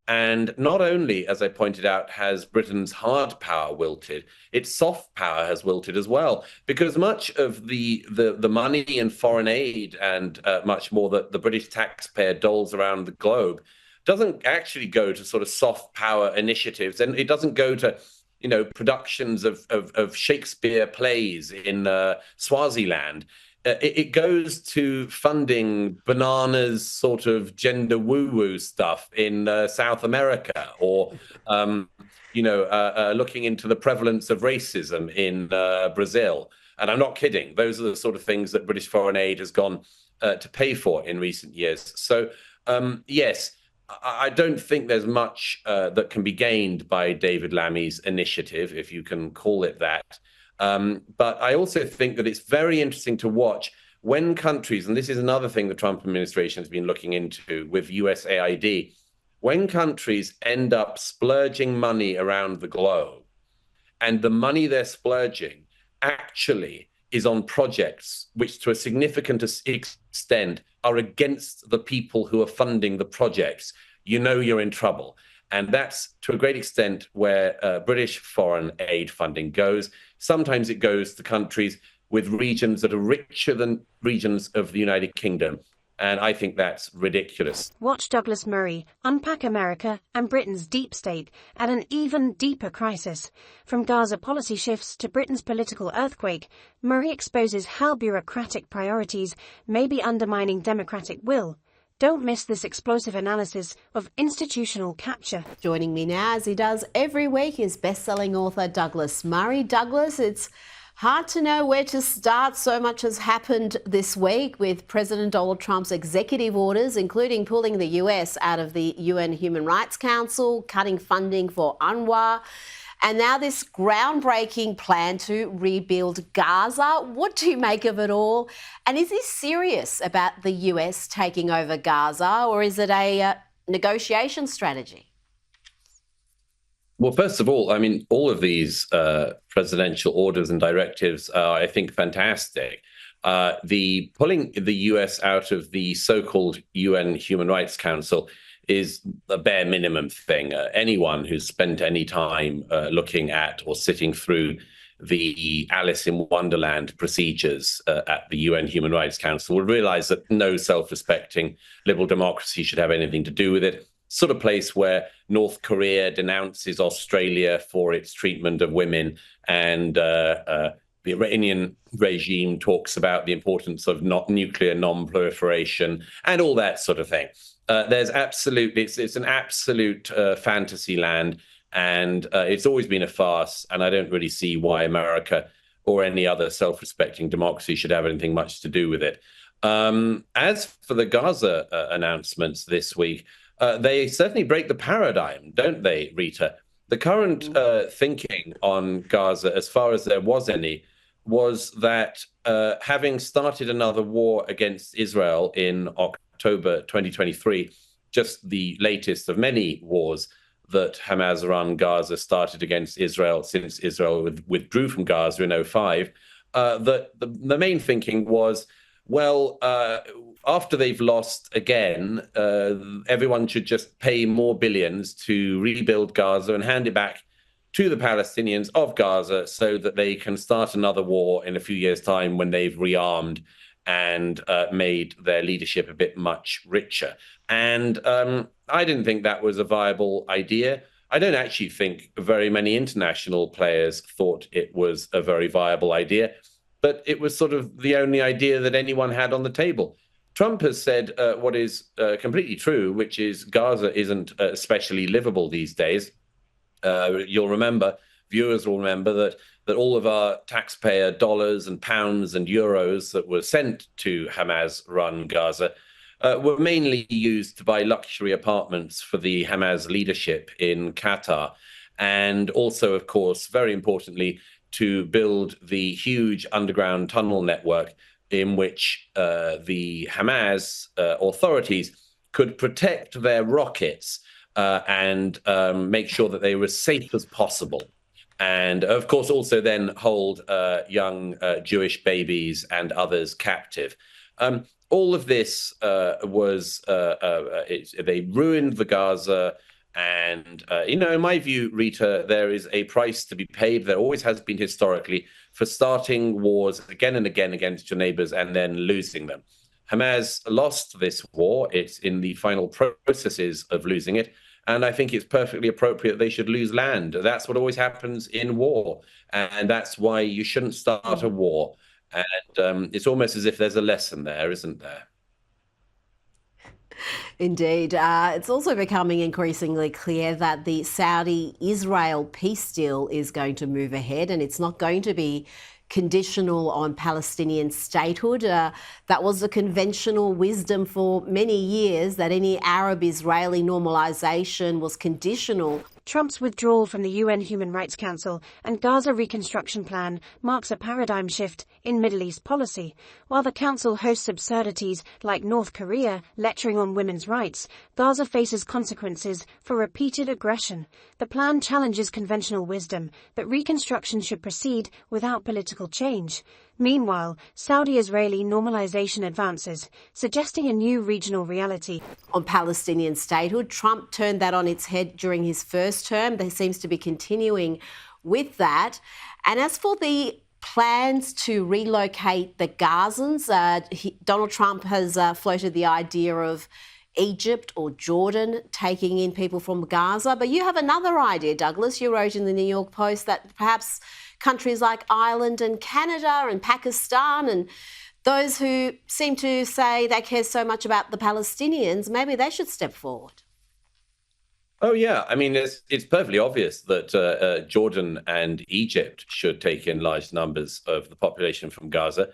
And not only, as I pointed out, has Britain's hard power wilted, its soft power has wilted as well, because much of the money and foreign aid and much more that the British taxpayer doles around the globe doesn't actually go to sort of soft power initiatives, and it doesn't go to productions of Shakespeare plays in Swaziland. It goes to funding bananas sort of gender woo-woo stuff in South America, or looking into the prevalence of racism in Brazil. And I'm not kidding. Those are the sort of things that British foreign aid has gone to pay for in recent years. So yes, I don't think there's much that can be gained by David Lammy's initiative, if you can call it that. But I also think that it's very interesting to watch when countries, and this is another thing the Trump administration has been looking into with USAID, when countries end up splurging money around the globe, and the money they're splurging actually is on projects which to a significant extent are against the people who are funding the projects, you're in trouble. And that's to a great extent where British foreign aid funding goes. Sometimes it goes to countries with regions that are richer than regions of the United Kingdom. And I think that's ridiculous. Watch Douglas Murray unpack America and Britain's deep state at an even deeper crisis. From Gaza policy shifts to Britain's political earthquake, Murray exposes how bureaucratic priorities may be undermining democratic will. Don't miss this explosive analysis of institutional capture. Joining me now, as he does every week, is best-selling author Douglas Murray. Douglas, it's hard to know where to start. So much has happened this week with President Donald Trump's executive orders, including pulling the US out of the UN Human Rights Council, cutting funding for UNRWA, and now this groundbreaking plan to rebuild Gaza. What do you make of it all? And is he serious about the US taking over Gaza, or is it a negotiation strategy? Well, first of all, I mean, all of these presidential orders and directives are, I think, fantastic. The pulling the US out of the so-called UN Human Rights Council is a bare minimum thing. Anyone who's spent any time looking at or sitting through the Alice in Wonderland procedures at the UN Human Rights Council will realize that no self-respecting liberal democracy should have anything to do with it. Sort of place where North Korea denounces Australia for its treatment of women, and the Iranian regime talks about the importance of nuclear non-proliferation and all that sort of thing. It's an absolute fantasy land, and it's always been a farce. And I don't really see why America or any other self-respecting democracy should have anything much to do with it. As for the Gaza announcements this week, they certainly break the paradigm, don't they, Rita? The current thinking on Gaza, as far as there was any, was that having started another war against Israel in October 2023, just the latest of many wars that Hamas run Gaza started against Israel since Israel withdrew from Gaza in 2005, that the main thinking was, well, after they've lost again, everyone should just pay more billions to rebuild Gaza and hand it back to the Palestinians of Gaza so that they can start another war in a few years' time when they've rearmed and made their leadership a bit much richer. And I didn't think that was a viable idea. I don't actually think very many international players thought it was a very viable idea, but it was sort of the only idea that anyone had on the table. Trump has said what is completely true, which is Gaza isn't especially livable these days. Viewers will remember that all of our taxpayer dollars and pounds and euros that were sent to Hamas-run Gaza were mainly used to buy luxury apartments for the Hamas leadership in Qatar. And also, of course, very importantly, to build the huge underground tunnel network in which the Hamas authorities could protect their rockets and make sure that they were as safe as possible. and of course also then hold young Jewish babies and others captive. All of this they ruined the Gaza. And, in my view, Rita, there is a price to be paid. There always has been historically for starting wars again and again against your neighbors and then losing them. Hamas lost this war. It's in the final processes of losing it. And I think it's perfectly appropriate they should lose land. That's what always happens in war. And that's why you shouldn't start a war. And it's almost as if there's a lesson there, isn't there? Indeed. It's also becoming increasingly clear that the Saudi-Israel peace deal is going to move ahead, and it's not going to be conditional on Palestinian statehood. That was the conventional wisdom for many years, that any Arab-Israeli normalization was conditional. Trump's withdrawal from the UN Human Rights Council and Gaza reconstruction plan marks a paradigm shift in Middle East policy. While the Council hosts absurdities like North Korea lecturing on women's rights, Gaza faces consequences for repeated aggression. The plan challenges conventional wisdom that reconstruction should proceed without political change. Meanwhile, Saudi-Israeli normalization advances, suggesting a new regional reality. On Palestinian statehood, Trump turned that on its head during his first term. There seems to be continuing with that. And as for the plans to relocate the Gazans, Donald Trump has floated the idea of Egypt or Jordan taking in people from Gaza. But you have another idea, Douglas. You wrote in the New York Post that perhaps countries like Ireland and Canada and Pakistan and those who seem to say they care so much about the Palestinians, maybe they should step forward. Oh, yeah. I mean, it's perfectly obvious that Jordan and Egypt should take in large numbers of the population from Gaza,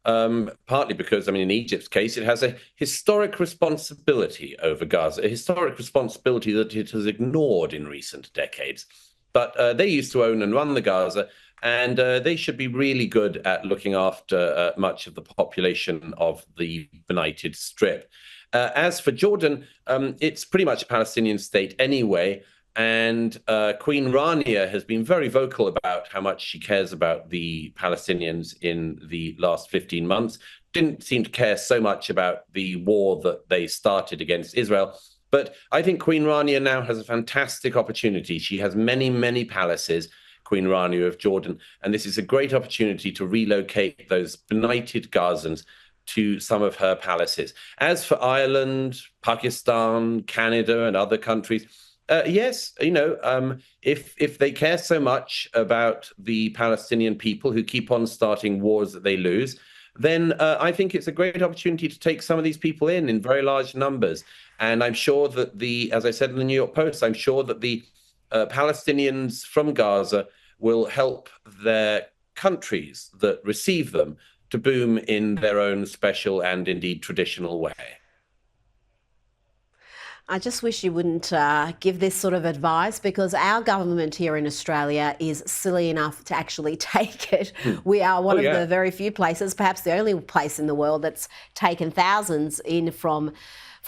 partly because, in Egypt's case, it has a historic responsibility over Gaza, a historic responsibility that it has ignored in recent decades. But they used to own and run the Gaza, and they should be really good at looking after much of the population of the benighted Strip. As for Jordan, it's pretty much a Palestinian state anyway. And Queen Rania has been very vocal about how much she cares about the Palestinians in the last 15 months. Didn't seem to care so much about the war that they started against Israel. But I think Queen Rania now has a fantastic opportunity. She has many, many palaces, Queen Rania of Jordan. And this is a great opportunity to relocate those benighted Gazans to some of her palaces. As for Ireland, Pakistan, Canada, and other countries, yes, if they care so much about the Palestinian people who keep on starting wars that they lose, then I think it's a great opportunity to take some of these people in very large numbers. And I'm sure that as I said in the New York Post, I'm sure that the Palestinians from Gaza will help their countries that receive them to boom in their own special and indeed traditional way. I just wish you wouldn't give this sort of advice, because our government here in Australia is silly enough to actually take it. We are one of the very few places, perhaps the only place in the world, that's taken thousands in from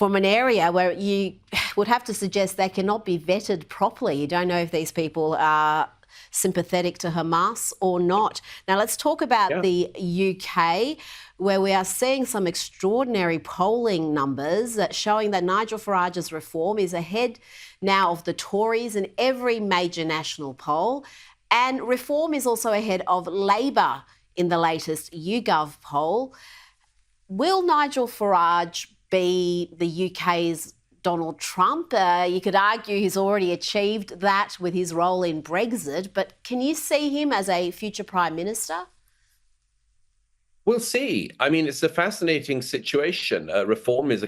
an area where you would have to suggest they cannot be vetted properly. You don't know if these people are sympathetic to Hamas or not. Now, let's talk about the UK, where we are seeing some extraordinary polling numbers showing that Nigel Farage's reform is ahead now of the Tories in every major national poll. And reform is also ahead of Labor in the latest YouGov poll. Will Nigel Farage be the UK's Donald Trump? You could argue he's already achieved that with his role in Brexit, but can you see him as a future Prime Minister? We'll see. It's a fascinating situation. Reform is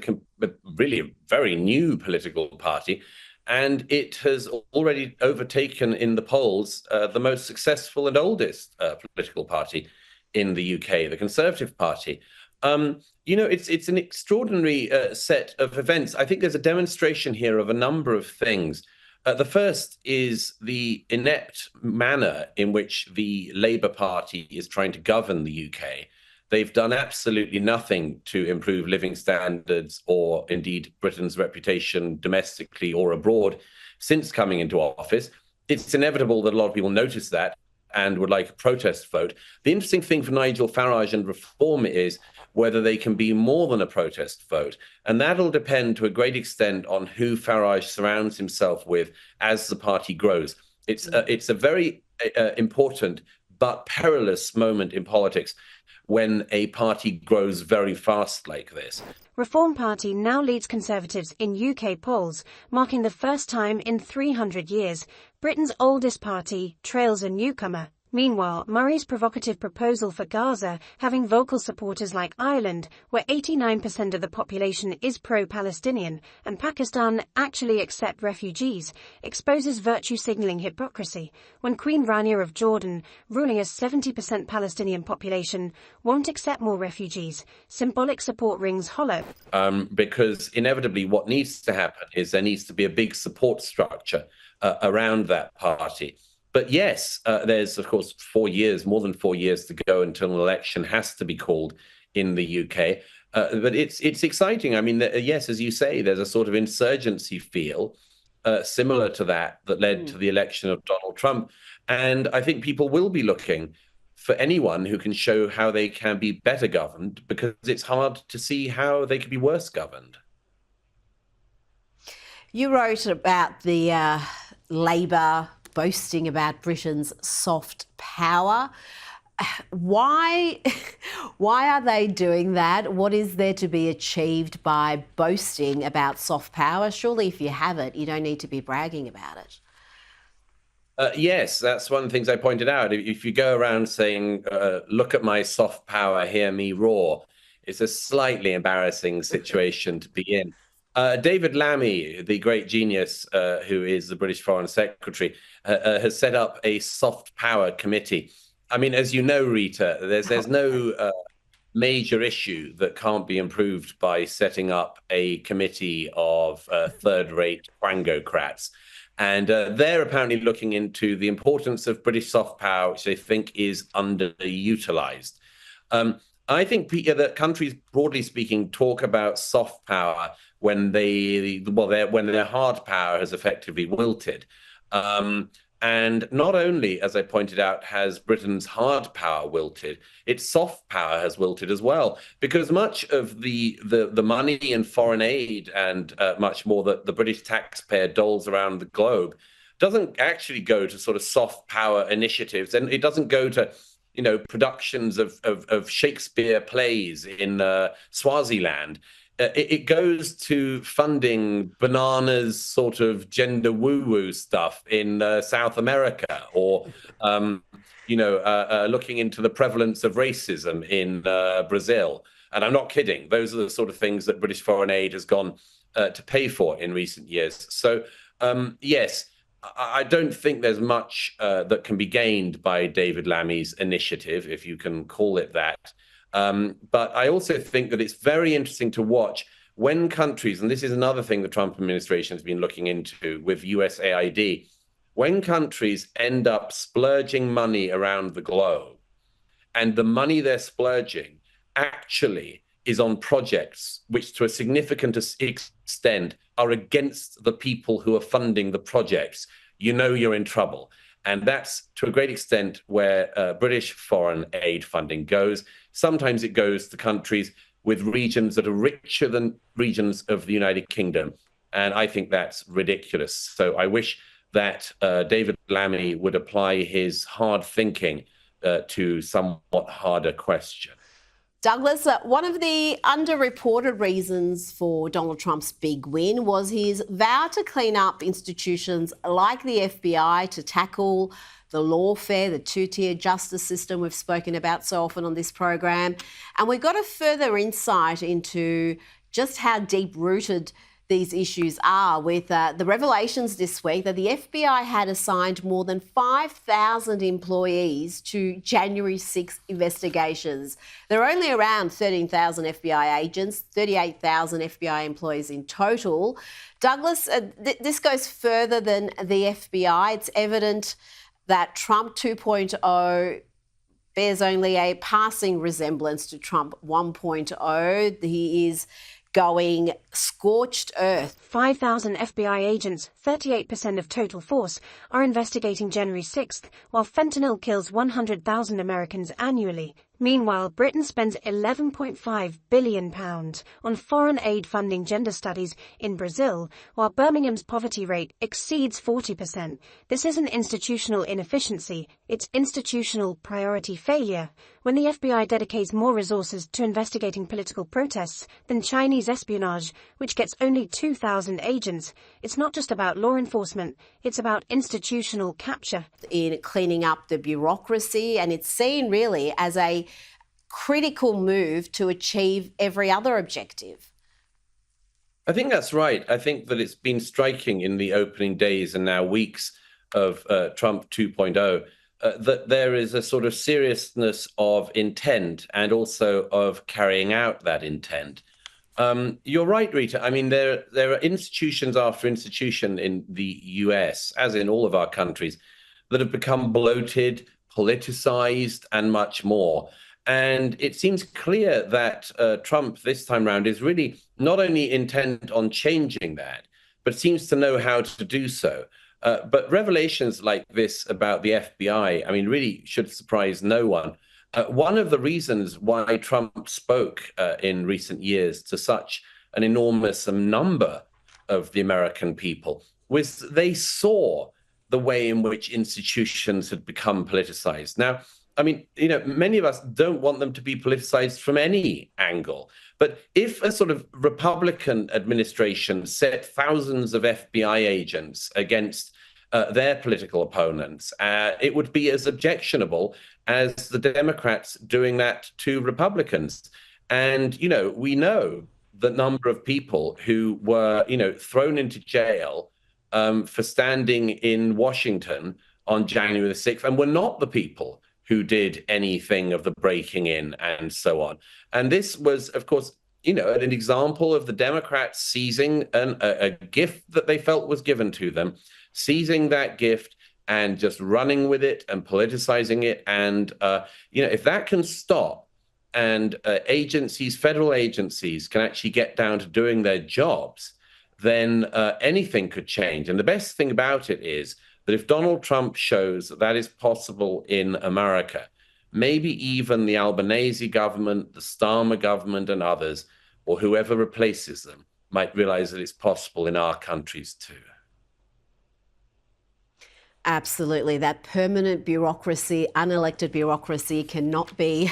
really a very new political party, and it has already overtaken in the polls the most successful and oldest political party in the UK, the Conservative Party. It's an extraordinary set of events. I think there's a demonstration here of a number of things. The first is the inept manner in which the Labour Party is trying to govern the UK. They've done absolutely nothing to improve living standards or indeed Britain's reputation domestically or abroad since coming into office. it's inevitable that a lot of people notice that and would like a protest vote. The interesting thing for Nigel Farage and Reform is whether they can be more than a protest vote. And that'll depend to a great extent on who Farage surrounds himself with as the party grows. It's a very important but perilous moment in politics when a party grows very fast like this. Reform Party now leads Conservatives in UK polls, marking the first time in 300 years. Britain's oldest party trails a newcomer. Meanwhile, Murray's provocative proposal for Gaza, having vocal supporters like Ireland, where 89% of the population is pro-Palestinian, and Pakistan actually accept refugees, exposes virtue-signalling hypocrisy when Queen Rania of Jordan, ruling a 70% Palestinian population, won't accept more refugees. Symbolic support rings hollow. Because inevitably what needs to happen is there needs to be a big support structure around that party. But yes, there's, of course, more than 4 years to go until an election has to be called in the UK. But it's exciting. I mean, yes, as you say, there's a sort of insurgency feel similar to that led to the election of Donald Trump. And I think people will be looking for anyone who can show how they can be better governed, because it's hard to see how they could be worse governed. You wrote about the Labour boasting about Britain's soft power. Why are they doing that? What is there to be achieved by boasting about soft power? Surely if you have it, you don't need to be bragging about it. Yes, that's one of the things I pointed out. If you go around saying, look at my soft power, hear me roar, it's a slightly embarrassing situation to be in. David Lammy, the great genius who is the British Foreign Secretary, has set up a soft power committee. I mean, as you know, Rita, there's no major issue that can't be improved by setting up a committee of third-rate quangocrats. And they're apparently looking into the importance of British soft power, which they think is underutilized. I think that countries, broadly speaking, talk about soft power when their hard power has effectively wilted. And not only, as I pointed out, has Britain's hard power wilted, its soft power has wilted as well, because much of the money and foreign aid and much more that the British taxpayer doles around the globe doesn't actually go to sort of soft power initiatives, and it doesn't go to productions of Shakespeare plays in Swaziland. It goes to funding bananas sort of gender woo-woo stuff in South America, or looking into the prevalence of racism in Brazil. And I'm not kidding. Those are the sort of things that British foreign aid has gone to pay for in recent years. So yes, I don't think there's much that can be gained by David Lammy's initiative, if you can call it that. But I also think that it's very interesting to watch when countries, and this is another thing the Trump administration has been looking into with USAID, when countries end up splurging money around the globe, and the money they're splurging actually is on projects which to a significant extent are against the people who are funding the projects, you're in trouble. And that's to a great extent where British foreign aid funding goes. Sometimes it goes to countries with regions that are richer than regions of the United Kingdom. And I think that's ridiculous. So I wish that David Lammy would apply his hard thinking to somewhat harder question. Douglas, one of the underreported reasons for Donald Trump's big win was his vow to clean up institutions like the FBI, to tackle the lawfare, the two-tier justice system we've spoken about so often on this program. And we got a further insight into just how deep-rooted these issues are with the revelations this week that the FBI had assigned more than 5,000 employees to January 6 investigations. There are only around 13,000 FBI agents, 38,000 FBI employees in total. Douglas, this goes further than the FBI. It's evident that Trump 2.0 bears only a passing resemblance to Trump 1.0. He is going scorched earth. 5,000 FBI agents, 38% of total force, are investigating January 6th, while fentanyl kills 100,000 Americans annually. Meanwhile, Britain spends £11.5 billion on foreign aid funding gender studies in Brazil, while Birmingham's poverty rate exceeds 40%. This isn't institutional inefficiency, it's institutional priority failure. When the FBI dedicates more resources to investigating political protests than Chinese espionage, which gets only 2,000 agents, it's not just about law enforcement, it's about institutional capture. In cleaning up the bureaucracy, and it's seen really as a critical move to achieve every other objective. I think that's right. I think that it's been striking in the opening days and now weeks of Trump 2.0 that there is a sort of seriousness of intent and also of carrying out that intent. You're right, Rita. I mean, there are institutions after institution in the US, as in all of our countries, that have become bloated, politicized, and much more. And it seems clear that Trump this time around is really not only intent on changing that, but seems to know how to do so. But revelations like this about the FBI, I mean, really should surprise no one. One of the reasons why Trump spoke in recent years to such an enormous number of the American people was they saw the way in which institutions had become politicized. Now, I mean, you know, many of us don't want them to be politicized from any angle. But if a sort of Republican administration set thousands of FBI agents against their political opponents, it would be as objectionable as the Democrats doing that to Republicans. And, you know, we know the number of people who were, you know, thrown into jail for standing in Washington on January the 6th and were not the people who did anything of the breaking in and so on. And this was, of course, you know, an example of the Democrats seizing a gift that they felt was given to them, seizing that gift and just running with it and politicizing it. And, you know, if that can stop and agencies, federal agencies can actually get down to doing their jobs, then anything could change. And the best thing about it is that if Donald Trump shows that that is possible in America, maybe even the Albanese government, the Starmer government and others, or whoever replaces them, might realize that it's possible in our countries too. Absolutely. That permanent bureaucracy, unelected bureaucracy cannot be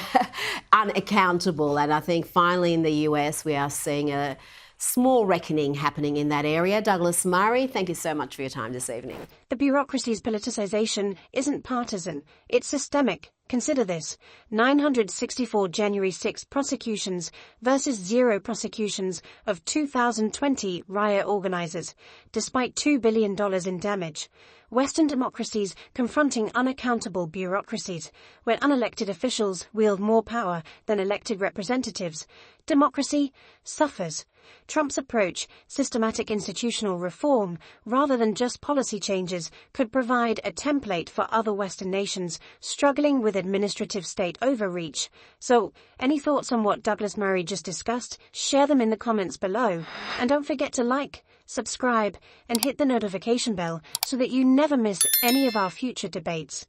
unaccountable. And I think finally in the US, we are seeing a small reckoning happening in that area. Douglas Murray, thank you so much for your time this evening. The bureaucracy's politicization isn't partisan, it's systemic. Consider this: 964 January 6 prosecutions versus 0 prosecutions of 2020 riot organizers, despite $2 billion in damage. Western democracies confronting unaccountable bureaucracies, where unelected officials wield more power than elected representatives. Democracy suffers. Trump's approach, systematic institutional reform, rather than just policy changes, could provide a template for other Western nations struggling with administrative state overreach. So, any thoughts on what Douglas Murray just discussed? Share them in the comments below. And don't forget to like, subscribe, and hit the notification bell so that you never miss any of our future debates.